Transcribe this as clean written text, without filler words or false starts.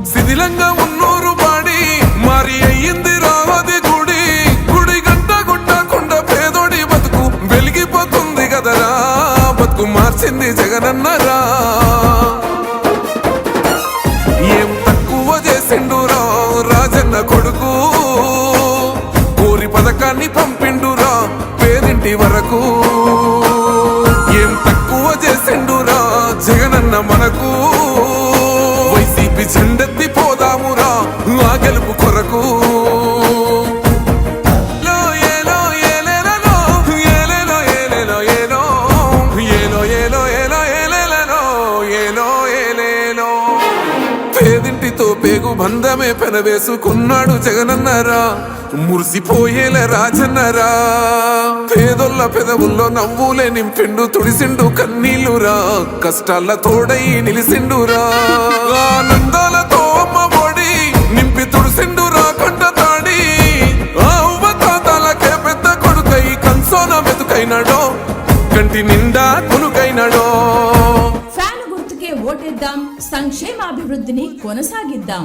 శిథిలంగా ఉన్నూరు body మరి అయ్యింది రావది గుడి గుడి గంట గుట్టకుండా పేదోడి బతుకు వెలిగిపోతుంది కదరా బతుకు మార్చింది జగనన్నరా ఏం తక్కువ చేసిండురా రాజన్న కొడుకు కోరి పథకాన్ని పంపిండురా పేదింటి వరకు ఏం తక్కువ చేసిండురా జగనన్న మనకు వైసీపీ జెండెత్తి పోదామురా ఆ గెలుపు కొరకు పేదింటితో పేగు బంధమే పెనవేసుకున్నాడు జగనన్నరా మురిసిపోయేల రాజన్నరా పేదొల్ల పెదవుల్లో నవ్వులే నింపిండు తుడిసిండు కన్నీళ్ళురా కష్టాల తోడై నిలిసిండురా ఆనందాలతో అమ్మ ఒడి నింపి తుడిసిండురా కంట తాడి అవ్వ తాతలకే పెద్ద కొడుకై కంసోన మెతుకైనాడో కంటి నిండా కొనుకైనాడో. ఫ్యాన్ గుర్తుకే ఓటేద్దాం, సంక్షేమాభివృద్ధిని కొనసాగిద్దాం.